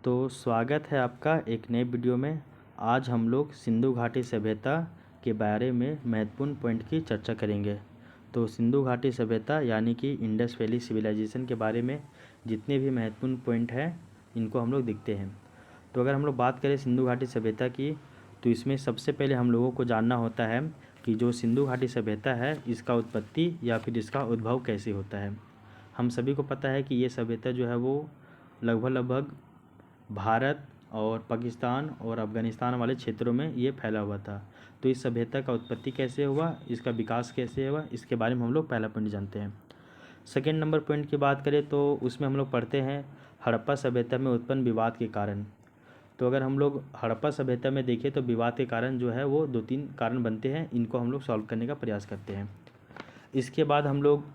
तो स्वागत है आपका एक नए वीडियो में। आज हम लोग सिंधु घाटी सभ्यता के बारे में महत्वपूर्ण पॉइंट की चर्चा करेंगे। तो सिंधु घाटी सभ्यता यानी कि इंडस वैली सिविलाइजेशन के बारे में जितने भी महत्वपूर्ण पॉइंट हैं इनको हम लोग देखते हैं। तो अगर हम लोग बात करें सिंधु घाटी सभ्यता की, तो इसमें सबसे पहले हम लोगों को जानना होता है कि जो सिंधु घाटी सभ्यता है इसका उत्पत्ति या फिर इसका उद्भव कैसे होता है। हम सभी को पता है कि ये सभ्यता जो है वो लगभग भारत और पाकिस्तान और अफ़गानिस्तान वाले क्षेत्रों में ये फैला हुआ था। तो इस सभ्यता का उत्पत्ति कैसे हुआ, इसका विकास कैसे हुआ, इसके बारे में हम लोग पहला पॉइंट जानते हैं। सेकेंड नंबर पॉइंट की बात करें तो उसमें हम लोग पढ़ते हैं हड़प्पा सभ्यता में उत्पन्न विवाद के कारण। तो अगर हम लोग हड़प्पा सभ्यता में देखें तो विवाद के कारण जो है वो 2-3 कारण बनते हैं, इनको हम लोग सॉल्व करने का प्रयास करते हैं। इसके बाद हम लोग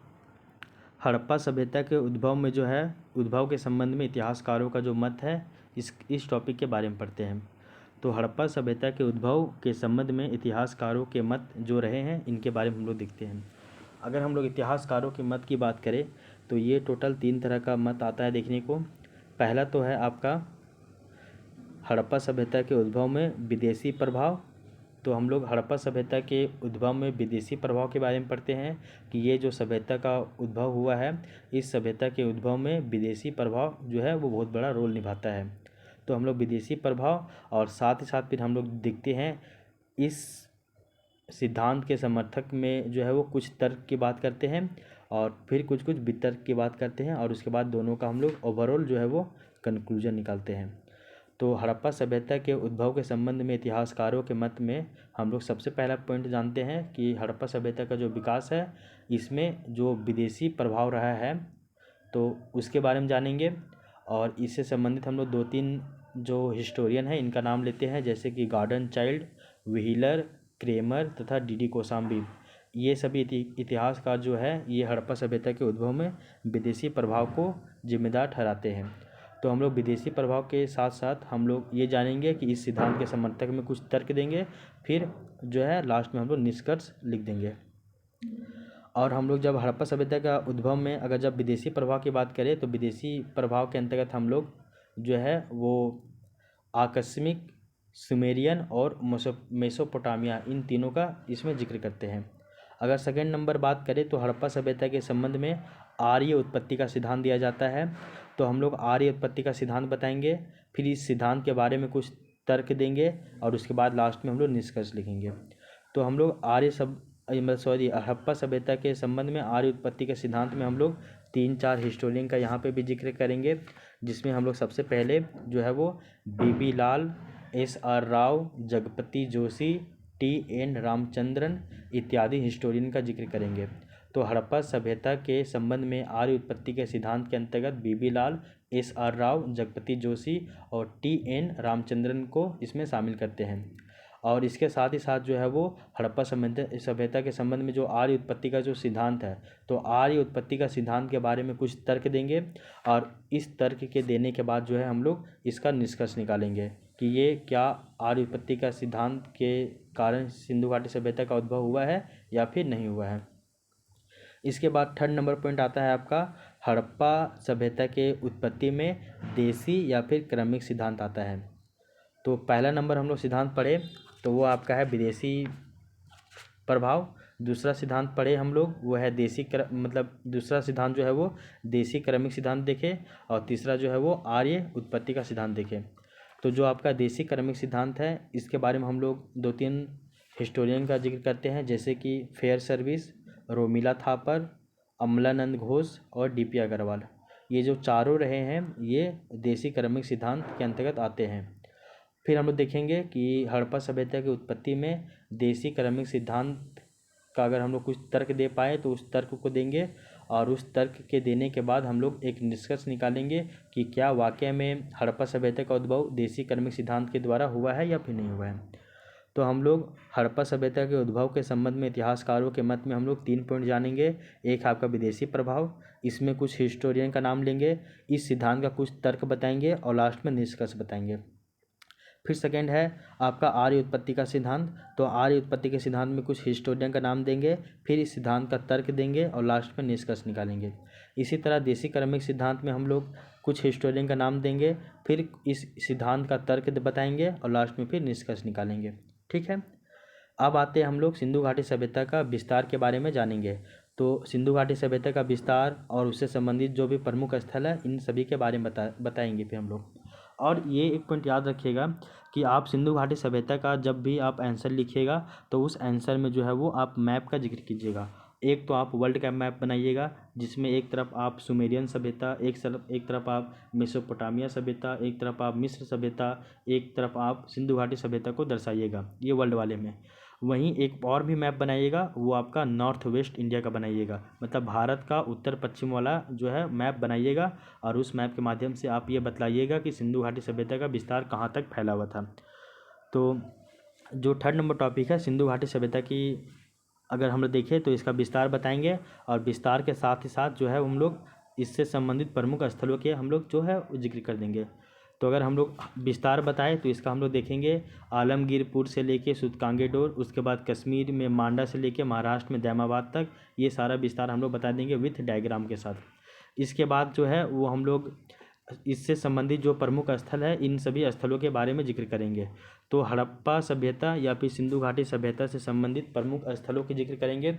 हड़प्पा सभ्यता के उद्भव में जो है उद्भव के संबंध में इतिहासकारों का जो मत है इस टॉपिक के बारे में पढ़ते हैं। तो हड़प्पा सभ्यता के उद्भव के संबंध में इतिहासकारों के मत जो रहे हैं इनके बारे में हम लोग देखते हैं। अगर हम लोग इतिहासकारों के मत की बात करें तो ये टोटल 3 तरह का मत आता है देखने को। पहला तो है आपका हड़प्पा सभ्यता के उद्भव में विदेशी प्रभाव। तो हम लोग हड़प्पा सभ्यता के उद्भव में विदेशी प्रभाव के बारे में पढ़ते हैं कि ये जो सभ्यता का उद्भव हुआ है इस सभ्यता के उद्भव में विदेशी प्रभाव जो है वो बहुत बड़ा रोल निभाता है। तो हम लोग विदेशी प्रभाव और साथ ही साथ फिर हम लोग देखते हैं इस सिद्धांत के समर्थक में जो है वो कुछ तर्क की बात करते हैं और फिर कुछ वितर्क की बात करते हैं और उसके बाद दोनों का हम लोग ओवरऑल जो है वो कंक्लूजन निकालते हैं। तो हड़प्पा सभ्यता के उद्भव के संबंध में इतिहासकारों के मत में हम लोग सबसे पहला पॉइंट जानते हैं कि हड़प्पा सभ्यता का जो विकास है इसमें जो विदेशी प्रभाव रहा है तो उसके बारे में जानेंगे। और इससे संबंधित हम लोग 2-3 जो हिस्टोरियन हैं इनका नाम लेते हैं, जैसे कि गॉर्डन चाइल्ड, व्हीलर, क्रेमर तथा डी कोसाम्बी। ये सभी इतिहासकार जो है ये हड़प्पा सभ्यता के उद्भव में विदेशी प्रभाव को जिम्मेदार ठहराते हैं। तो हम लोग विदेशी प्रभाव के साथ साथ हम लोग ये जानेंगे कि इस सिद्धांत के समर्थक में कुछ तर्क देंगे, फिर जो है लास्ट में हम लोग निष्कर्ष लिख देंगे। और हम लोग जब हड़प्पा सभ्यता का उद्भव में अगर जब विदेशी प्रभाव की बात करें तो विदेशी प्रभाव के अंतर्गत हम लोग जो है वो आकस्मिक, सुमेरियन और मेसोपोटामिया इन तीनों का इसमें जिक्र करते हैं। अगर सेकेंड नंबर बात करें तो हड़प्पा सभ्यता के संबंध में आर्य उत्पत्ति का सिद्धांत दिया जाता है। तो हम लोग आर्य उत्पत्ति का सिद्धांत बताएंगे, फिर इस सिद्धांत के बारे में कुछ तर्क देंगे और उसके बाद लास्ट में हम लोग निष्कर्ष लिखेंगे। तो हम लोग हड़प्पा सभ्यता के संबंध में आर्य उत्पत्ति के सिद्धांत में हम लोग 3-4 हिस्टोरियन का यहाँ पे भी जिक्र करेंगे, जिसमें हम लोग सबसे पहले जो है वो बीबी लाल, SR राव, जगपति जोशी, TN रामचंद्रन इत्यादि हिस्टोरियन का जिक्र करेंगे। तो हड़प्पा सभ्यता के संबंध में आर्य उत्पत्ति के सिद्धांत के अंतर्गत बीबी लाल, SR राव, जगपति जोशी और TN रामचंद्रन को इसमें शामिल करते हैं। और इसके साथ ही साथ जो है वो हड़प्पा सभ्यता के संबंध में जो आर्य उत्पत्ति का जो सिद्धांत है तो आर्य उत्पत्ति का सिद्धांत के बारे में कुछ तर्क देंगे और इस तर्क के देने के बाद जो है हम लोग इसका निष्कर्ष निकालेंगे कि ये क्या आर्य उत्पत्ति का सिद्धांत के कारण सिंधु घाटी सभ्यता का उद्भव हुआ है या फिर नहीं हुआ है। इसके बाद थर्ड नंबर पॉइंट आता है आपका हड़प्पा सभ्यता के उत्पत्ति में देशी या फिर क्रमिक सिद्धांत आता है। तो पहला नंबर हम लोग सिद्धांत पढ़े तो वो आपका है विदेशी प्रभाव। दूसरा सिद्धांत पढ़े हम लोग वो है दूसरा सिद्धांत जो है वो देशी क्रमिक सिद्धांत देखे और तीसरा जो है वो आर्य उत्पत्ति का सिद्धांत देखे। तो जो आपका देशी क्रमिक सिद्धांत है इसके बारे में हम लोग 2-3 हिस्टोरियन का जिक्र करते हैं, जैसे कि फेयर सर्विस, रोमिला थापर, अमलानंद घोष और DP अग्रवाल। ये जो चारों रहे हैं ये देशी क्रमिक सिद्धांत के अंतर्गत आते हैं। फिर हम लोग देखेंगे कि हड़प्पा सभ्यता की उत्पत्ति में देशी क्रमिक सिद्धांत का अगर हम लोग कुछ तर्क दे पाए तो उस तर्क को देंगे और उस तर्क के देने के बाद हम लोग एक निष्कर्ष निकालेंगे कि क्या वाकई में हड़प्पा सभ्यता का उद्भव देशी क्रमिक सिद्धांत के द्वारा हुआ है या फिर नहीं हुआ है। तो हम लोग हड़प्पा सभ्यता के उद्भव के संबंध में इतिहासकारों के मत में हम लोग 3 पॉइंट जानेंगे। एक आपका विदेशी प्रभाव, इसमें कुछ हिस्टोरियन का नाम लेंगे, इस सिद्धांत का कुछ तर्क बताएंगे और लास्ट में निष्कर्ष बताएंगे। फिर सेकेंड है आपका आर्य उत्पत्ति का सिद्धांत। तो आर्य उत्पत्ति के सिद्धांत में कुछ हिस्टोरियन का नाम देंगे, फिर इस सिद्धांत का तर्क देंगे और लास्ट में निष्कर्ष निकालेंगे। इसी तरह देसी क्रमिक सिद्धांत में हम लोग कुछ हिस्टोरियन का नाम देंगे, फिर इस सिद्धांत का तर्क बताएंगे और लास्ट में फिर निष्कर्ष निकालेंगे। ठीक है, अब आते हैं हम लोग सिंधु घाटी सभ्यता का विस्तार के बारे में जानेंगे। तो सिंधु घाटी सभ्यता का विस्तार और उससे संबंधित जो भी प्रमुख स्थल है इन सभी के बारे में बताएंगे फिर हम लोग। और ये एक पॉइंट याद रखिएगा कि आप सिंधु घाटी सभ्यता का जब भी आप आंसर लिखिएगा तो उस आंसर में जो है वो आप मैप का जिक्र कीजिएगा। एक तो आप वर्ल्ड का मैप बनाइएगा जिसमें एक तरफ आप सुमेरियन सभ्यता, एक तरफ आप मेसोपोटामिया सभ्यता, एक तरफ आप मिस्र सभ्यता, एक तरफ आप सिंधु घाटी सभ्यता को दर्शाइएगा, ये वर्ल्ड वाले में। वहीं एक और भी मैप बनाइएगा, वो आपका नॉर्थ वेस्ट इंडिया का बनाइएगा, मतलब भारत का उत्तर पश्चिम वाला जो है मैप बनाइएगा और उस मैप के माध्यम से आप ये बतलाइएगा कि सिंधु घाटी सभ्यता का विस्तार कहाँ तक फैला हुआ था। तो जो थर्ड नंबर टॉपिक है सिंधु घाटी सभ्यता की, अगर हम लोग देखें तो इसका विस्तार बताएंगे और विस्तार के साथ ही साथ जो है हम लोग इससे संबंधित प्रमुख स्थलों के हम लोग जो है जिक्र कर देंगे। तो अगर हम लोग विस्तार बताएं तो इसका हम लोग देखेंगे आलमगीरपुर से लेके सूतकांगेडोर, उसके बाद कश्मीर में मांडा से लेके महाराष्ट्र में दैमाबाद तक, ये सारा विस्तार हम लोग बता देंगे विथ डायग्राम के साथ। इसके बाद जो है वो हम लोग इससे संबंधित जो प्रमुख स्थल है इन सभी स्थलों के बारे में जिक्र करेंगे। तो हड़प्पा सभ्यता या फिर सिंधु घाटी सभ्यता से संबंधित प्रमुख स्थलों की जिक्र करेंगे,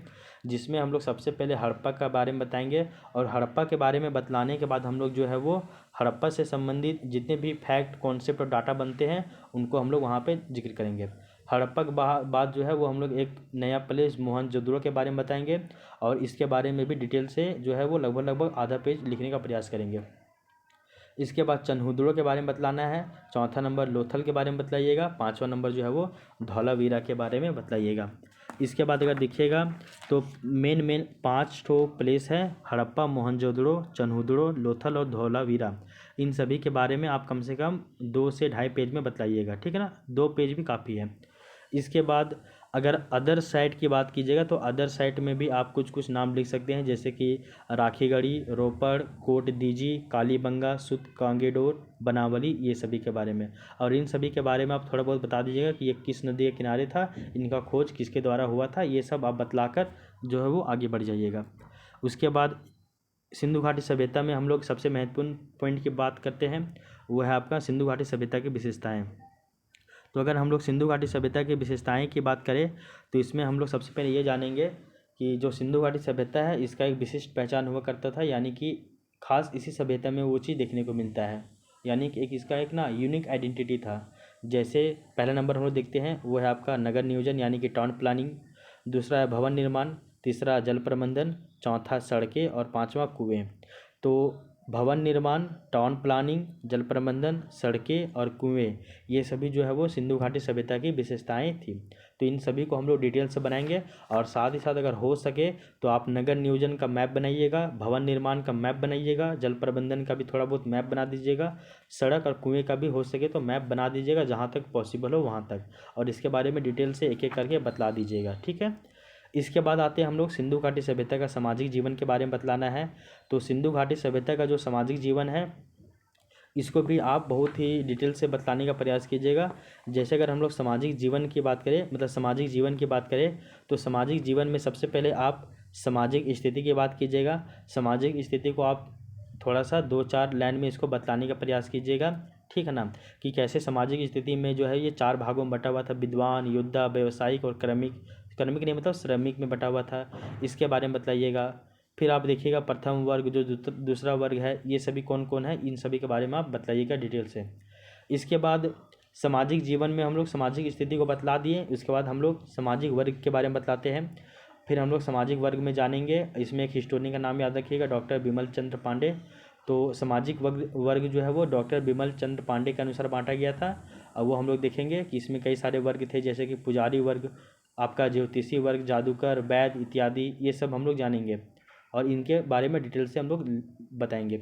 जिसमें हम लोग सबसे पहले हड़प्पा का बारे में बताएंगे और हड़प्पा के बारे में बतलाने के बाद हम लोग जो है वो हड़प्पा से संबंधित जितने भी फैक्ट, कॉन्सेप्ट और डाटा बनते हैं उनको हम लोग वहाँ पर जिक्र करेंगे। हड़प्पा के बाद जो है वो हम लोग एक नया प्लेस मोहनजोदड़ो के बारे में बताएंगे और इसके बारे में भी डिटेल से जो है वो लगभग आधा पेज लिखने का प्रयास करेंगे। इसके बाद चन्हुदड़ो के बारे में बतलाना है, चौथा नंबर लोथल के बारे में बतलाइएगा, पाँचवा नंबर जो है वो धौलावीरा के बारे में बतलाइएगा। इसके बाद अगर देखिएगा तो मेन 5 ठो प्लेस है, हड़प्पा, मोहनजोदड़ो, चन्हुदड़ो, लोथल और धौलावीरा। इन सभी के बारे में आप कम से कम 2 से ढाई पेज में बतलाइएगा, ठीक है ना, 2 पेज भी काफ़ी है। इसके बाद अगर अदर साइट की बात कीजिएगा तो अदर साइट में भी आप कुछ नाम लिख सकते हैं, जैसे कि राखीगढ़ी, रोपड़, कोट दीजी, कालीबंगा, सूतकांगेडोर, बनावली, ये सभी के बारे में। और इन सभी के बारे में आप थोड़ा बहुत बता दीजिएगा कि ये किस नदी के किनारे था, इनका खोज किसके द्वारा हुआ था, ये सब आप बतलाकर जो है वो आगे बढ़ जाइएगा। उसके बाद सिंधु घाटी सभ्यता में हम लोग सबसे महत्वपूर्ण पॉइंट की बात करते हैं, वो है आपका सिंधु घाटी सभ्यता की विशेषताएँ। तो अगर हम लोग सिंधु घाटी सभ्यता की विशेषताएं की बात करें तो इसमें हम लोग सबसे पहले ये जानेंगे कि जो सिंधु घाटी सभ्यता है इसका एक विशिष्ट पहचान हुआ करता था, यानी कि खास इसी सभ्यता में वो चीज़ देखने को मिलता है, यानी कि इसका एक ना यूनिक आइडेंटिटी था। जैसे पहला नंबर हम लोग देखते हैं वो है आपका नगर नियोजन यानी कि टाउन प्लानिंग, दूसरा है भवन निर्माण, तीसरा जल प्रबंधन, चौथा सड़कें और पाँचवा कुएँ। तो भवन निर्माण, टाउन प्लानिंग, जल प्रबंधन, सड़कें और कुएं, ये सभी जो है वो सिंधु घाटी सभ्यता की विशेषताएं थी। तो इन सभी को हम लोग डिटेल से बनाएंगे और साथ ही साथ अगर हो सके तो आप नगर नियोजन का मैप बनाइएगा, भवन निर्माण का मैप बनाइएगा, जल प्रबंधन का भी थोड़ा बहुत मैप बना दीजिएगा, सड़क और कुएँ का भी हो सके तो मैप बना दीजिएगा जहाँ तक पॉसिबल हो वहाँ तक, और इसके बारे में डिटेल से एक एक करके बतला दीजिएगा, ठीक है। इसके बाद आते हैं हम लोग सिंधु घाटी सभ्यता का सामाजिक जीवन के बारे में बतलाना है। तो सिंधु घाटी सभ्यता का जो सामाजिक जीवन है इसको भी आप बहुत ही डिटेल से बतलाने का प्रयास कीजिएगा। जैसे अगर हम लोग सामाजिक जीवन की बात करें, मतलब सामाजिक जीवन की बात करें तो सामाजिक जीवन में सबसे पहले आप सामाजिक स्थिति की बात कीजिएगा। सामाजिक स्थिति को आप थोड़ा सा 2-4 लाइन में इसको बतलाने का प्रयास कीजिएगा, ठीक है ना, कि कैसे सामाजिक स्थिति में जो है ये 4 भागों में बटा हुआ था, विद्वान, योद्धा, व्यावसायिक और क्रमिक नहीं मतलब श्रमिक में बटा हुआ था, इसके बारे में बताइएगा। फिर आप देखिएगा प्रथम वर्ग जो दूसरा वर्ग है ये सभी कौन कौन है, इन सभी के बारे में आप बताइएगा डिटेल से। इसके बाद सामाजिक जीवन में हम लोग सामाजिक स्थिति को बतला दिए, उसके बाद हम लोग सामाजिक वर्ग के बारे में बतलाते हैं। फिर हम लोग सामाजिक वर्ग में जानेंगे, इसमें एक हिस्टोरियन का नाम याद रखिएगा, डॉक्टर बिमल चंद्र पांडे। तो सामाजिक वर्ग जो है वो डॉक्टर बिमल चंद्र पांडे के अनुसार बांटा गया था और वो हम लोग देखेंगे कि इसमें कई सारे वर्ग थे, जैसे कि पुजारी वर्ग, आपका ज्योतिषी वर्ग, जादूगर, वैद्य इत्यादि, ये सब हम लोग जानेंगे और इनके बारे में डिटेल से हम लोग बताएंगे।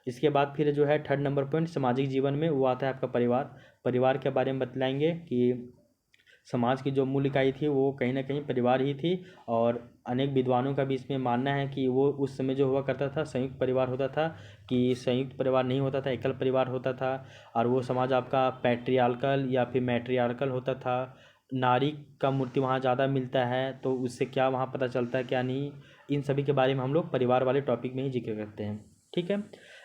इसके बाद फिर जो है थर्ड नंबर पॉइंट सामाजिक जीवन में वो आता है आपका परिवार के बारे में बतलाएंगे कि समाज की जो मूल इकाई थी वो कहीं ना कहीं परिवार ही थी और अनेक विद्वानों का भी इसमें मानना है कि वो उस समय जो हुआ करता था संयुक्त परिवार होता था, कि संयुक्त परिवार नहीं होता था, एकल परिवार होता था और वो समाज आपका पैट्रियार्कल या फिर मैट्रियार्कल होता था। नारी का मूर्ति वहाँ ज़्यादा मिलता है तो उससे क्या वहाँ पता चलता है क्या नहीं, इन सभी के बारे में हम लोग परिवार वाले टॉपिक में ही जिक्र करते हैं। ठीक है।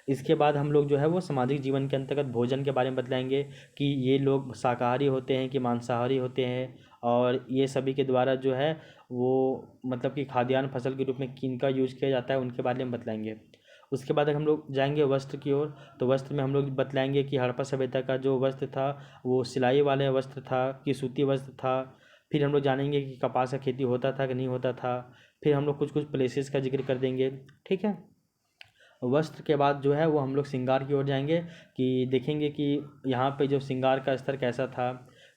इसके बाद हम लोग जो है वो सामाजिक जीवन के अंतर्गत भोजन के बारे में बतलाएंगे कि ये लोग शाकाहारी होते हैं कि मांसाहारी होते हैं, और ये सभी के द्वारा जो है वो मतलब कि खाद्यान्न फसल के रूप में किनका यूज किया जाता है उनके बारे में बतलाएंगे। उसके बाद अगर हम लोग जाएंगे वस्त्र की ओर, तो वस्त्र में हम लोग बतलाएंगे कि हड़प्पा सभ्यता का जो वस्त्र था वो सिलाई वाले वस्त्र था कि सूती वस्त्र था। फिर हम लोग जानेंगे कि कपास का खेती होता था कि नहीं होता था। फिर हम लोग कुछ कुछ प्लेसेस का जिक्र कर देंगे। ठीक है। वस्त्र के बाद जो है वो हम लोग श्रृंगार की ओर जाएंगे कि देखेंगे कि यहाँ पे जो श्रृंगार का स्तर कैसा था।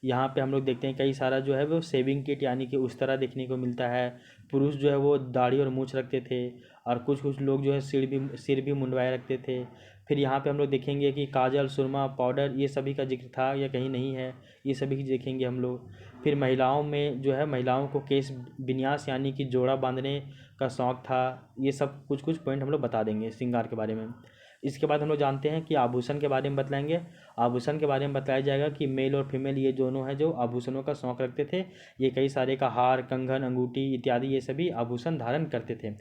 यहाँ पे हम लोग देखते हैं कई सारा जो है वो शेविंग किट यानी कि उस तरह देखने को मिलता है। पुरुष जो है वो दाढ़ी और मूछ रखते थे, और कुछ कुछ लोग जो है सिर भी मुंडवाए रखते थे। फिर यहाँ पे हम लोग देखेंगे कि काजल, सुरमा, पाउडर ये सभी का जिक्र था या कहीं नहीं है, ये सभी की देखेंगे हम लोग। फिर महिलाओं में जो है महिलाओं को केश विन्यास यानी कि जोड़ा बांधने का शौक़ था। ये सब कुछ कुछ पॉइंट हम लोग बता देंगे श्रृंगार के बारे में। इसके बाद हम लोग जानते हैं कि आभूषण के बारे में बतलाएंगे। आभूषण के बारे में बताया जाएगा कि मेल और फीमेल ये दोनों हैं जो आभूषणों का शौक़ रखते थे। ये कई सारे का हार, कंगन, अंगूठी इत्यादि ये सभी आभूषण धारण करते थे।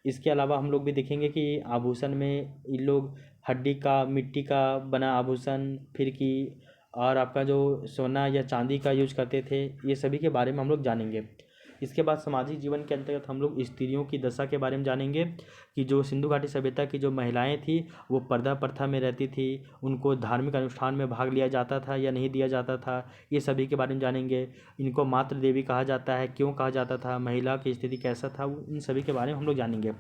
इसके अलावा हम लोग भी देखेंगे कि आभूषण में इन लोग हड्डी का, मिट्टी का बना आभूषण, फिर की और आपका जो सोना या चांदी का यूज करते थे, ये सभी के बारे में हम लोग जानेंगे। इसके बाद सामाजिक जीवन के अंतर्गत हम लोग स्त्रियों की दशा के बारे में जानेंगे कि जो सिंधु घाटी सभ्यता की जो महिलाएं थी वो पर्दा प्रथा में रहती थी, उनको धार्मिक अनुष्ठान में भाग लिया जाता था या नहीं दिया जाता था, ये सभी के बारे में जानेंगे। इनको मातृ देवी कहा जाता है, क्यों कहा जाता था, महिला की स्थिति कैसा था, इन सभी के बारे में हम लोग जानेंगे।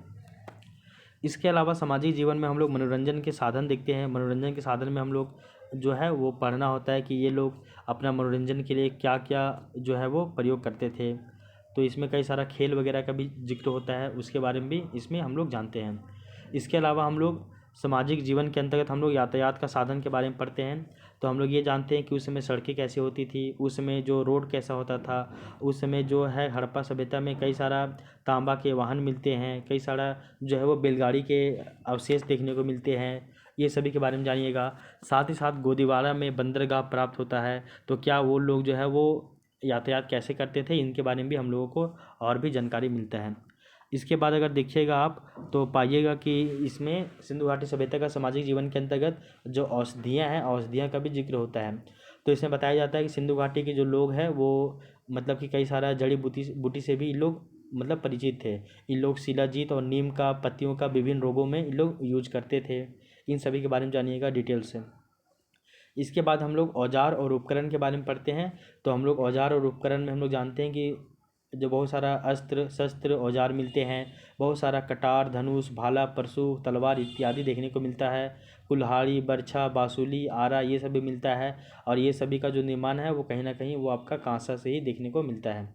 इसके अलावा सामाजिक जीवन में हम लोग मनोरंजन के साधन देखते हैं। मनोरंजन के साधन में हम लोग जो है वो पढ़ना होता है कि ये लोग अपना मनोरंजन के लिए क्या क्या जो है वो प्रयोग करते थे। तो इसमें कई सारा खेल वगैरह का भी जिक्र होता है, उसके बारे में भी इसमें हम लोग जानते हैं। इसके अलावा हम लोग सामाजिक जीवन के अंतर्गत हम लोग यातायात का साधन के बारे में पढ़ते हैं। तो हम लोग ये जानते हैं कि उस समय सड़कें कैसी होती थी, उस समय जो रोड कैसा होता था, उस समय जो है हड़प्पा सभ्यता में कई सारा तांबा के वाहन मिलते हैं, कई सारा जो है वो बैलगाड़ी के अवशेष देखने को मिलते हैं, ये सभी के बारे में जानिएगा। साथ ही साथ गोदीवारा में बंदरगाह प्राप्त होता है, तो क्या वो लोग जो है वो यातायात कैसे करते थे, इनके बारे में भी हम लोगों को और भी जानकारी मिलता है। इसके बाद अगर देखिएगा आप तो पाइएगा कि इसमें सिंधु घाटी सभ्यता का सामाजिक जीवन के अंतर्गत जो औषधियाँ हैं, औषधियाँ का भी जिक्र होता है। तो इसमें बताया जाता है कि सिंधु घाटी के जो लोग हैं वो मतलब कि कई सारा जड़ी बूटी से भी इन लोग मतलब परिचित थे। इन लोग शिलाजीत और नीम का पत्तियों का विभिन्न रोगों में इन लोग यूज करते थे। इन सभी के बारे में जानिएगा डिटेल से। इसके बाद हम लोग औजार और उपकरण के बारे में पढ़ते हैं। तो हम लोग औजार और उपकरण में हम लोग जानते हैं कि जो बहुत सारा अस्त्र शस्त्र औजार मिलते हैं, बहुत सारा कटार, धनुष, भाला, परशु, तलवार इत्यादि देखने को मिलता है। कुल्हाड़ी, बर्छा, बाँसुली, आरा ये सब भी मिलता है, और ये सभी का जो निर्माण है वो कहीं ना कहीं वो आपका कांसा से ही देखने को मिलता है।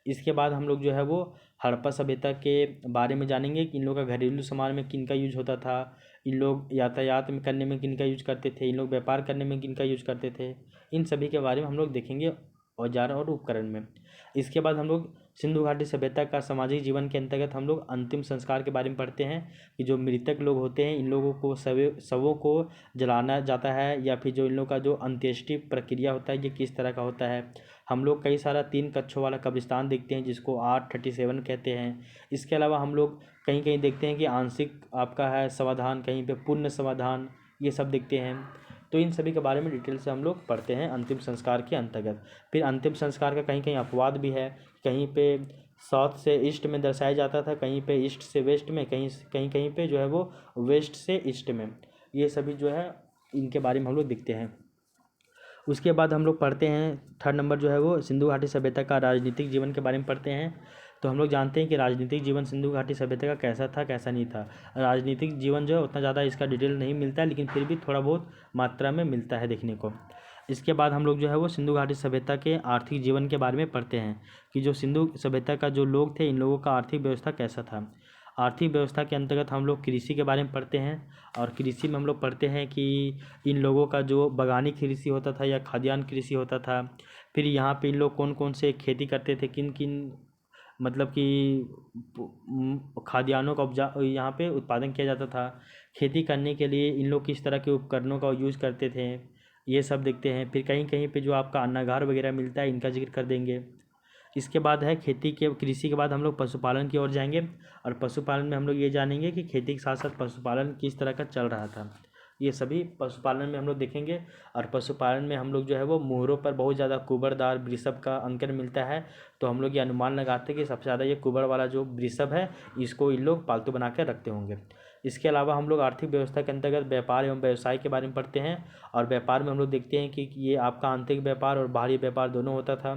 इसके बाद हम लोग जो है वो हड़प्पा सभ्यता के बारे में जानेंगे कि इन लोगों का घरेलू सामान में किन का यूज होता था, इन लोग यातायात में करने में किन का यूज करते थे, इन लोग व्यापार करने में किन का यूज करते थे, इन सभी के बारे में हम लोग देखेंगे औजार और उपकरण में। इसके बाद हम लोग सिंधु घाटी सभ्यता का सामाजिक जीवन के अंतर्गत हम लोग अंतिम संस्कार के बारे में पढ़ते हैं कि जो मृतक लोग होते हैं इन लोगों को शवों को जलाना जाता है, या फिर जो इन लोग का जो अंत्येष्टि प्रक्रिया होता है ये किस तरह का होता है। हम लोग कई सारा 3 कक्षों वाला कब्रिस्तान देखते हैं जिसको R37 कहते हैं। इसके अलावा हम लोग कहीं कहीं देखते हैं कि आंशिक आपका है समाधान, कहीं पे पूर्ण समाधान, ये सब देखते हैं। तो इन सभी के बारे में डिटेल से हम लोग पढ़ते हैं अंतिम संस्कार के अंतर्गत। फिर अंतिम संस्कार का कहीं कहीं अपवाद भी है, कहीं पे साउथ से ईस्ट में दर्शाया जाता था, कहीं पे ईस्ट से वेस्ट में, कहीं पे जो है वो वेस्ट से ईस्ट में, ये सभी जो है इनके बारे में हम लोग देखते हैं। उसके बाद हम लोग पढ़ते हैं 3rd नंबर जो है वो सिंधु घाटी सभ्यता का राजनीतिक जीवन के बारे में पढ़ते हैं। तो हम लोग जानते हैं कि राजनीतिक जीवन सिंधु घाटी सभ्यता का कैसा था कैसा नहीं था। राजनीतिक जीवन जो है उतना ज़्यादा इसका डिटेल नहीं मिलता है, लेकिन फिर भी थोड़ा बहुत मात्रा में मिलता है देखने को। इसके बाद हम लोग जो है वो सिंधु घाटी सभ्यता के आर्थिक जीवन के बारे में पढ़ते हैं कि जो सिंधु सभ्यता का जो लोग थे इन लोगों का आर्थिक व्यवस्था कैसा था। आर्थिक व्यवस्था के अंतर्गत हम लोग कृषि के बारे में पढ़ते हैं, और कृषि में हम लोग पढ़ते हैं कि इन लोगों का जो बागानी कृषि होता था या खाद्यान्न कृषि होता था। फिर यहाँ पे इन लोग कौन कौन से खेती करते थे, किन किन मतलब कि खाद्यान्नों का यहाँ पे उत्पादन किया जाता था। खेती करने के लिए इन लोग किस तरह के उपकरणों का यूज़ करते थे, ये सब देखते हैं। फिर कहीं कहीं पे जो आपका अन्नागार वगैरह मिलता है इनका जिक्र कर देंगे। इसके बाद है कृषि के बाद हम लोग पशुपालन की ओर जाएंगे, और पशुपालन में हम लोग ये जानेंगे कि खेती के साथ साथ पशुपालन किस तरह का चल रहा था। ये सभी पशुपालन में हम लोग देखेंगे। और पशुपालन में हम लोग जो है वो मोहरों पर बहुत ज़्यादा कुबड़दार वृषभ का अंकन मिलता है, तो हम लोग ये अनुमान लगाते हैं कि सबसे ज़्यादा ये कुबड़ वाला जो वृषभ है इसको इन लोग पालतू बना कर रखते होंगे। इसके अलावा हम लोग आर्थिक व्यवस्था के अंतर्गत व्यापार एवं व्यवसाय के बारे में पढ़ते हैं, और व्यापार में हम लोग देखते हैं कि ये आपका आंतरिक व्यापार और बाहरी व्यापार दोनों होता था,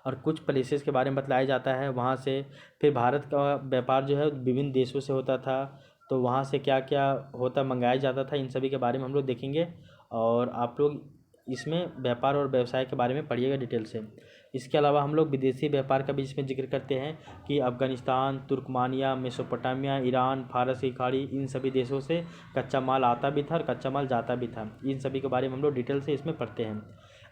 और कुछ प्लेसेस के बारे में बतलाया जाता है वहाँ से। फिर भारत का व्यापार जो है विभिन्न देशों से होता था, तो वहाँ से क्या क्या होता मंगाया जाता था, इन सभी के बारे में हम लोग देखेंगे। और आप लोग इसमें व्यापार और व्यवसाय के बारे में पढ़िएगा डिटेल से। इसके अलावा हम लोग विदेशी व्यापार का भी इसमें जिक्र करते हैं कि अफ़गानिस्तान, तुर्कमानिया, मेसोपोटामिया, ईरान, फारस की खाड़ी, इन सभी देशों से कच्चा माल आता भी था और कच्चा माल जाता भी था। इन सभी के बारे में हम लोग डिटेल से इसमें पढ़ते हैं।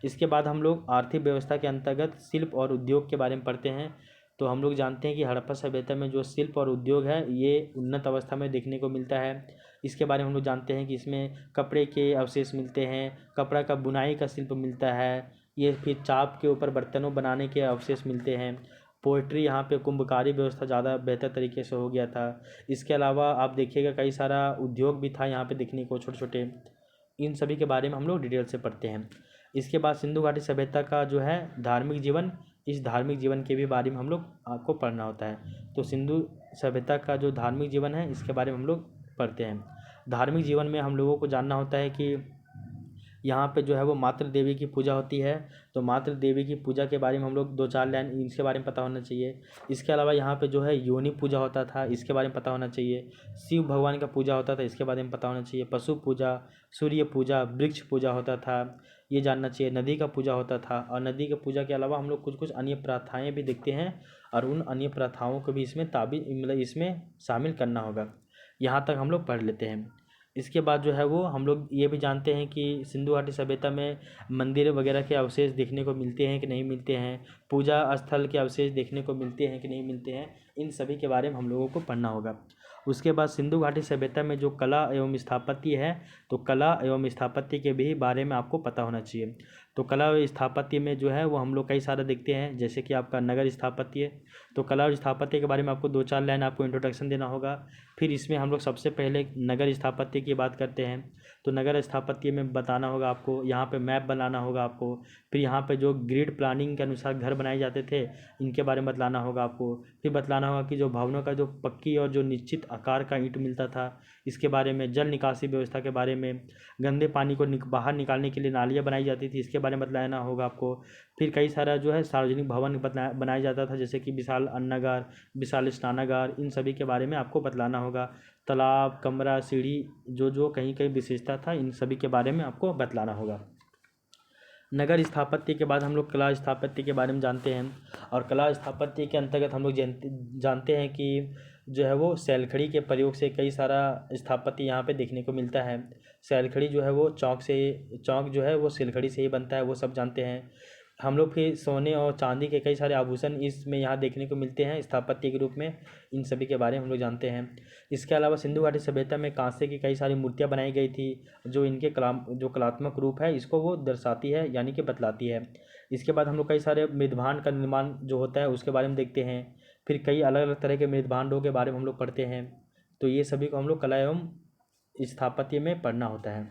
इसके बाद हम लोग आर्थिक व्यवस्था के अंतर्गत शिल्प और उद्योग के बारे में पढ़ते हैं। तो हम लोग जानते हैं कि हड़प्पा सभ्यता में जो शिल्प और उद्योग है ये उन्नत अवस्था में देखने को मिलता है। इसके बारे में हम लोग जानते हैं कि इसमें कपड़े के अवशेष मिलते हैं, कपड़ा का बुनाई का शिल्प मिलता है, ये फिर चाप के ऊपर बर्तनों बनाने के अवशेष मिलते हैं। पोइट्री यहाँ पे कुंभकारी व्यवस्था ज़्यादा बेहतर तरीके से हो गया था। इसके अलावा आप देखिएगा कई सारा उद्योग भी था यहाँ पे देखने को, छोटे छोटे। इन सभी के बारे में हम लोग डिटेल से पढ़ते हैं। इसके बाद सिंधु घाटी सभ्यता का जो है धार्मिक जीवन, इस धार्मिक जीवन के भी बारे में हम लोग आपको पढ़ना होता है। तो सिंधु सभ्यता का जो धार्मिक जीवन है इसके बारे में हम लोग पढ़ते हैं। धार्मिक जीवन में हम लोगों को जानना होता है कि यहाँ पे जो है वो मातृ देवी की पूजा होती है, तो मातृ देवी की पूजा के बारे में हम लोग 2-4 लाइन इसके बारे में पता होना चाहिए। इसके अलावा यहाँ पे जो है योनि पूजा होता था, इसके बारे में पता होना चाहिए। शिव भगवान का पूजा होता था, इसके बारे में पता होना चाहिए। पशु पूजा, सूर्य पूजा, वृक्ष पूजा होता था, ये जानना चाहिए। नदी का पूजा होता था, और नदी की पूजा के अलावा हम लोग कुछ कुछ अन्य प्रथाएँ भी देखते हैं, और उन अन्य प्रथाओं को भी इसमें मतलब इसमें शामिल करना होगा। यहाँ तक हम लोग पढ़ लेते हैं। इसके बाद जो है वो हम लोग ये भी जानते हैं कि सिंधु घाटी सभ्यता में मंदिर वगैरह के अवशेष देखने को मिलते हैं कि नहीं मिलते हैं, पूजा स्थल के अवशेष देखने को मिलते हैं कि नहीं मिलते हैं, इन सभी के बारे में हम लोगों को पढ़ना होगा। उसके बाद सिंधु घाटी सभ्यता में जो कला एवं स्थापत्य है, तो कला एवं स्थापत्य के भी बारे में आपको पता होना चाहिए। तो कला और स्थापत्य में जो है वो हम लोग कई सारा देखते हैं, जैसे कि आपका नगर स्थापत्य। तो कला और स्थापत्य के बारे में आपको 2-4 लाइन आपको इंट्रोडक्शन देना होगा। फिर इसमें हम लोग सबसे पहले नगर स्थापत्य की बात करते हैं। तो नगर स्थापत्य में बताना होगा आपको, यहाँ पे मैप बनाना होगा आपको। फिर यहाँ पे जो ग्रिड प्लानिंग के अनुसार घर बनाए जाते थे इनके बारे में बतलाना होगा आपको। फिर बतलाना होगा कि जो भवनों का जो पक्की और जो निश्चित आकार का ईंट मिलता था इसके बारे में, जल निकासी व्यवस्था के बारे में, गंदे पानी को बाहर निकालने के लिए नालियाँ बनाई जाती थी, इसके बारे में बतलाना होगा आपको। फिर कई सारा जो है सार्वजनिक भवन बनाया जाता था, जैसे कि विशाल अन्नागार, विशाल स्नानागार, इन सभी के बारे में आपको बतलाना होगा। तालाब, कमरा, सीढ़ी, जो जो कहीं कहीं विशेषता था, इन सभी के बारे में आपको बतलाना होगा। नगर स्थापत्य के बाद हम लोग कला स्थापत्य के बारे में जानते हैं, और कला स्थापत्य के अंतर्गत हम लोग जानते हैं कि जो है वो सैलखड़ी के प्रयोग से कई सारा स्थापत्य यहाँ पे देखने को मिलता है। सैलखड़ी जो है वो चौक जो है वो सैलखड़ी से ही बनता है, वो सब जानते हैं हम लोग। फिर सोने और चांदी के कई सारे आभूषण इसमें यहाँ देखने को मिलते हैं स्थापत्य के रूप में, इन सभी के बारे में हम लोग जानते हैं। इसके अलावा सिंधु घाटी सभ्यता में कांसे की कई सारी मूर्तियाँ बनाई गई थी, जो इनके जो कलात्मक रूप है इसको वो दर्शाती है, यानी कि बतलाती है। इसके बाद हम लोग कई सारे मृदभांड का निर्माण जो होता है उसके बारे में देखते हैं। फिर कई अलग अलग तरह के मृदभांडों के बारे में हम लोग पढ़ते हैं। तो ये सभी को हम लोग कला एवं स्थापत्य में पढ़ना होता है।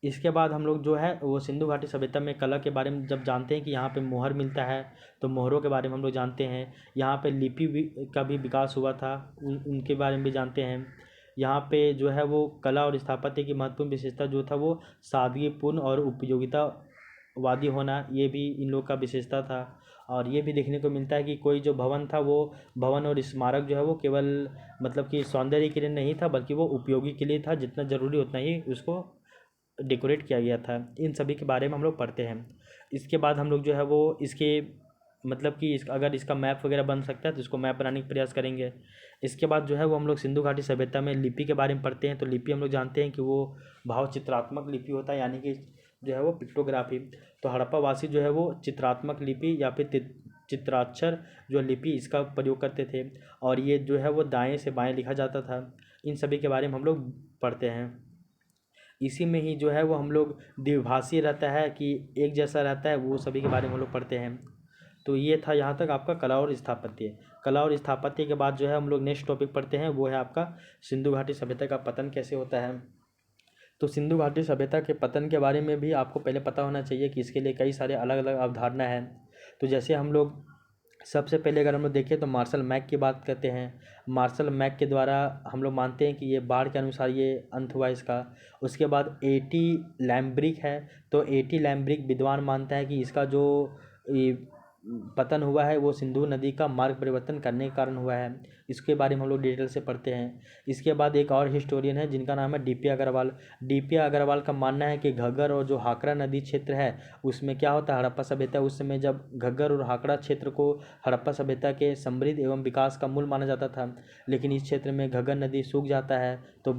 इसके बाद हम लोग जो है वो सिंधु घाटी सभ्यता में कला के बारे में जब जानते हैं कि यहाँ पे मोहर मिलता है, तो मोहरों के बारे में हम लोग जानते हैं। यहाँ पे लिपि का भी विकास हुआ था, उनके बारे में भी जानते हैं। यहाँ पे जो है वो कला और स्थापत्य की महत्वपूर्ण विशेषता जो था वो सादगीपूर्ण और उपयोगितावादी होना, ये भी इन लोग का विशेषता था। और ये भी देखने को मिलता है कि कोई जो भवन था वो भवन और स्मारक जो है वो केवल मतलब कि सौंदर्य के लिए नहीं था, बल्कि वो उपयोगी के लिए था, जितना ज़रूरी उतना ही उसको डेकोरेट किया गया था। इन सभी के बारे में हम लोग पढ़ते हैं। इसके बाद हम लोग जो है वो इसके मतलब कि अगर इसका मैप वगैरह बन सकता है तो इसको मैप बनाने का प्रयास करेंगे। इसके बाद जो है वो हम लोग सिंधु घाटी सभ्यता में लिपि के बारे में पढ़ते हैं। तो लिपि हम लोग जानते हैं कि वो भाव चित्रात्मक लिपि होता है, यानी कि जो है वो पिक्टोग्राफी। तो हड़प्पा वासी जो है वो चित्रात्मक लिपि या फिर चित्राक्षर जो लिपि इसका प्रयोग करते थे, और ये जो है वो दाएँ से बाएँ लिखा जाता था। इन सभी के बारे में हम लोग पढ़ते हैं। इसी में ही जो है वो हम लोग द्विभाषी रहता है कि एक जैसा रहता है, वो सभी के बारे में हम लोग पढ़ते हैं। तो ये था यहाँ तक आपका कला और स्थापत्य। कला और स्थापत्य के बाद जो है हम लोग नेक्स्ट टॉपिक पढ़ते हैं, वो है आपका सिंधु घाटी सभ्यता का पतन कैसे होता है। तो सिंधु घाटी सभ्यता के पतन के बारे में भी आपको पहले पता होना चाहिए कि इसके लिए कई सारे अलग अलग अवधारणा है। तो जैसे हम लोग सबसे पहले अगर हम लोग देखें तो मार्शल मैक की बात करते हैं। मार्शल मैक के द्वारा हम लोग मानते हैं कि ये बाढ़ के अनुसार ये अंत हुआ इसका। उसके बाद एटी लैम्ब्रिक है, तो एटी लैम्ब्रिक विद्वान मानता है कि इसका जो ये पतन हुआ है वो सिंधु नदी का मार्ग परिवर्तन करने के कारण हुआ है। इसके बारे में हम लोग डिटेल से पढ़ते हैं। इसके बाद एक और हिस्टोरियन है जिनका नाम है डीपी अग्रवाल। डीपी अग्रवाल का मानना है कि घग्गर और जो हाकरा नदी क्षेत्र है उसमें क्या होता है, हड़प्पा सभ्यता उस समय जब घग्गर और हाकरा क्षेत्र को हड़प्पा सभ्यता के समृद्ध एवं विकास का मूल माना जाता था, लेकिन इस क्षेत्र में घग्गर नदी सूख जाता है तो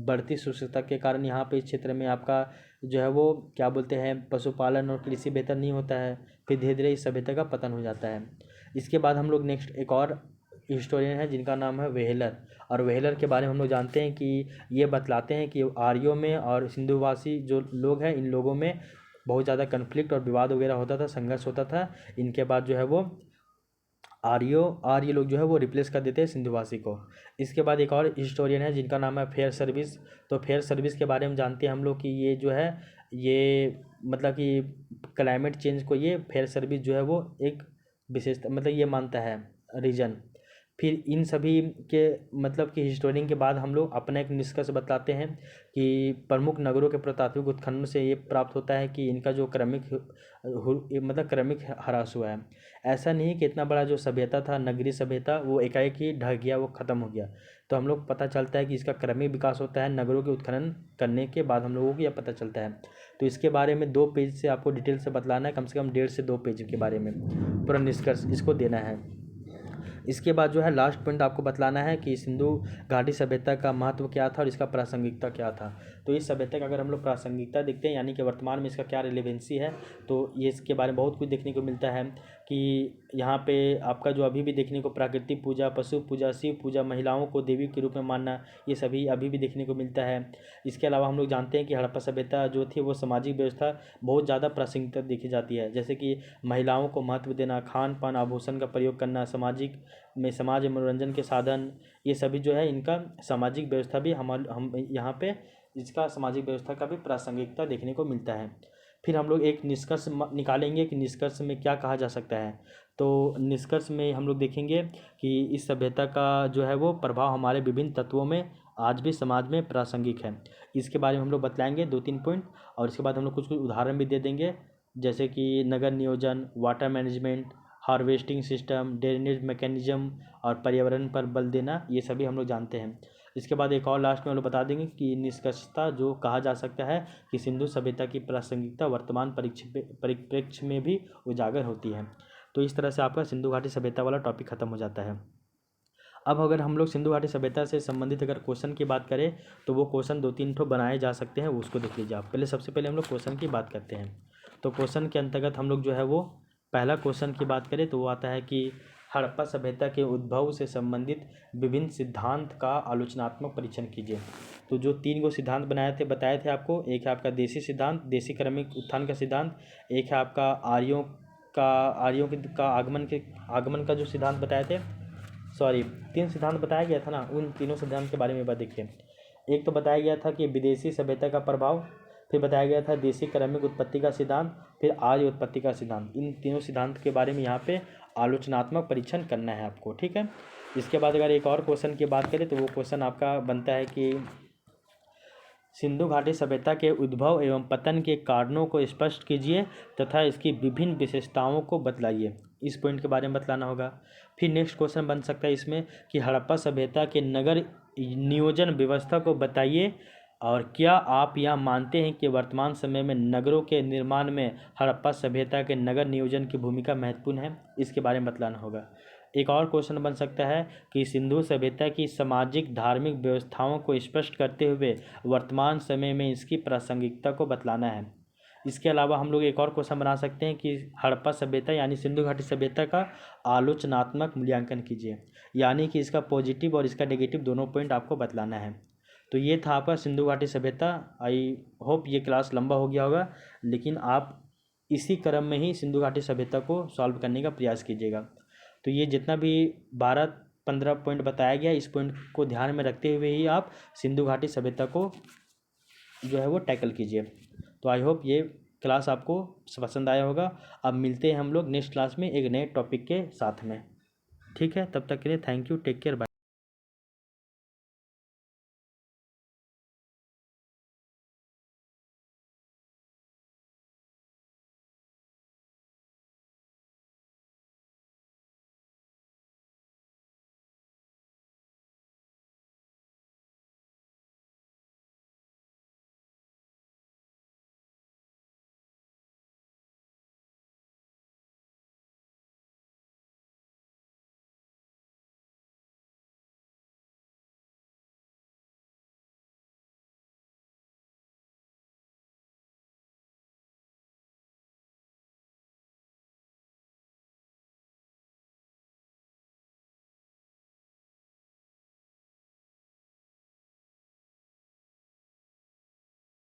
बढ़ती शुष्कता के कारण यहाँ पे इस क्षेत्र में आपका जो है वो क्या बोलते हैं पशुपालन और कृषि बेहतर नहीं होता है। फिर धीरे धीरे इस सभ्यता का पतन हो जाता है। इसके बाद हम लोग नेक्स्ट एक और हिस्टोरियन है जिनका नाम है वेहलर। और वेहलर के बारे में हम लोग जानते हैं कि ये बतलाते हैं कि आर्यों में और सिंधुवासी जो लोग हैं इन लोगों में बहुत ज़्यादा कन्फ्लिक्ट और विवाद वगैरह होता था, संघर्ष होता था। इनके बाद जो है वो आर्य लोग जो है वो रिप्लेस कर देते हैं सिंधुवासी को। इसके बाद एक और हिस्टोरियन है जिनका नाम है फेयर सर्विस। तो फेयर सर्विस के बारे में जानते हैं हम लोग कि ये जो है ये मतलब कि क्लाइमेट चेंज को ये फेयर सर्विस जो है वो एक विशेषता मतलब ये मानता है रीजन। फिर इन सभी के मतलब कि हिस्टोरियन के बाद हम लोग अपना एक निष्कर्ष बताते हैं कि प्रमुख नगरों के पुरातात्विक उत्खनन से ये प्राप्त होता है कि इनका जो क्रमिक ह्रास हुआ है। ऐसा नहीं कि इतना बड़ा जो सभ्यता था नगरीय सभ्यता वो एकाएक ही ढह गया, वो ख़त्म हो गया। तो हम लोग पता चलता है कि इसका क्रमिक विकास होता है नगरों के उत्खनन करने के बाद हम लोगों को यह पता चलता है। तो इसके बारे में 2 पेज से आपको डिटेल से बतलाना है, कम से कम 1.5 से 2 पेज के बारे में पूरा निष्कर्ष इसको देना है। इसके बाद जो है लास्ट पॉइंट आपको बतलाना है कि सिंधु घाटी सभ्यता का महत्व क्या था और इसका प्रासंगिकता क्या था। तो इस सभ्यता का अगर हम लोग प्रासंगिकता देखते हैं यानी कि वर्तमान में इसका क्या रिलेवेंसी है, तो ये इसके बारे में बहुत कुछ देखने को मिलता है कि यहाँ पे आपका जो अभी भी देखने को प्राकृतिक पूजा, पशु पूजा, शिव पूजा, महिलाओं को देवी के रूप में मानना, ये सभी अभी भी देखने को मिलता है। इसके अलावा हम लोग जानते हैं कि हड़प्पा सभ्यता जो थी वो सामाजिक व्यवस्था बहुत ज़्यादा प्रासंगिकता देखी जाती है, जैसे कि महिलाओं को महत्व देना, खान पान आभूषण का प्रयोग करना, समाज मनोरंजन के साधन, ये सभी जो है इनका सामाजिक व्यवस्था भी हम यहाँ पे इसका सामाजिक व्यवस्था का भी प्रासंगिकता देखने को मिलता है। फिर हम लोग एक निष्कर्ष निकालेंगे कि निष्कर्ष में क्या कहा जा सकता है। तो निष्कर्ष में हम लोग देखेंगे कि इस सभ्यता का जो है वो प्रभाव हमारे विभिन्न तत्वों में आज भी समाज में प्रासंगिक है। इसके बारे में हम लोग बतलाएंगे 2-3 पॉइंट और इसके बाद हम लोग कुछ कुछ उदाहरण भी दे देंगे, जैसे कि नगर नियोजन, water management, harvesting system, drainage mechanism और पर्यावरण पर बल देना, ये सभी हम लोग जानते हैं। इसके बाद एक और लास्ट में हम लोग बता देंगे कि निष्कर्षता जो कहा जा सकता है कि सिंधु सभ्यता की प्रासंगिकता वर्तमान परिप्रेक्ष्य में भी उजागर होती है। तो इस तरह से आपका सिंधु घाटी सभ्यता वाला टॉपिक खत्म हो जाता है। अब अगर हम लोग सिंधु घाटी सभ्यता से संबंधित अगर क्वेश्चन की बात करें तो वो क्वेश्चन 2-3 ठो बनाए जा सकते हैं, उसको देख लीजिए आप। सबसे पहले हम लोग क्वेश्चन की बात करते हैं। तो क्वेश्चन के अंतर्गत हम लोग जो है वो पहला क्वेश्चन की बात करें तो वो आता है कि हड़प्पा सभ्यता के उद्भव से संबंधित विभिन्न सिद्धांत का आलोचनात्मक परीक्षण कीजिए। तो जो 3 गो सिद्धांत बताए थे आपको, एक है आपका देशी सिद्धांत, देशी क्रमिक उत्थान का सिद्धांत, एक है आपका आर्यों का आगमन का जो सिद्धांत बताए थे, 3 सिद्धांत बताया गया था ना, उन तीनों सिद्धांत के बारे में बात देखिए। एक तो बताया गया था कि विदेशी सभ्यता का प्रभाव, फिर बताया गया था देशी क्रमिक उत्पत्ति का सिद्धांत, फिर आर्य उत्पत्ति का सिद्धांत। इन तीनों सिद्धांत के बारे में यहाँ पे आलोचनात्मक परीक्षण करना है आपको, ठीक है। इसके बाद अगर एक और क्वेश्चन की बात करें तो वो क्वेश्चन आपका बनता है कि सिंधु घाटी सभ्यता के उद्भव एवं पतन के कारणों को स्पष्ट कीजिए तथा इसकी विभिन्न विशेषताओं को बतलाइए। इस पॉइंट के बारे में बतलाना होगा। फिर नेक्स्ट क्वेश्चन बन सकता है इसमें कि हड़प्पा सभ्यता के नगर नियोजन व्यवस्था को बताइए और क्या आप यह मानते हैं कि वर्तमान समय में नगरों के निर्माण में हड़प्पा सभ्यता के नगर नियोजन की भूमिका महत्वपूर्ण है, इसके बारे में बतलाना होगा। एक और क्वेश्चन बन सकता है कि सिंधु सभ्यता की सामाजिक धार्मिक व्यवस्थाओं को स्पष्ट करते हुए वर्तमान समय में इसकी प्रासंगिकता को बतलाना है। इसके अलावा हम लोग एक और क्वेश्चन बना सकते हैं कि हड़प्पा सभ्यता यानी सिंधु घाटी सभ्यता का आलोचनात्मक मूल्यांकन कीजिए, यानी कि इसका पॉजिटिव और इसका नेगेटिव दोनों पॉइंट आपको बतलाना है। तो ये था आपका सिंधु घाटी सभ्यता। आई होप ये क्लास लंबा हो गया होगा, लेकिन आप इसी क्रम में ही सिंधु घाटी सभ्यता को सॉल्व करने का प्रयास कीजिएगा। तो ये जितना भी 12-15 पॉइंट बताया गया, इस पॉइंट को ध्यान में रखते हुए ही आप सिंधु घाटी सभ्यता को जो है वो टैकल कीजिए। तो आई होप ये क्लास आपको पसंद आया होगा। अब मिलते हैं हम लोग नेक्स्ट क्लास में एक नए टॉपिक के साथ में। ठीक है, तब तक के लिए thank you, take care, bye.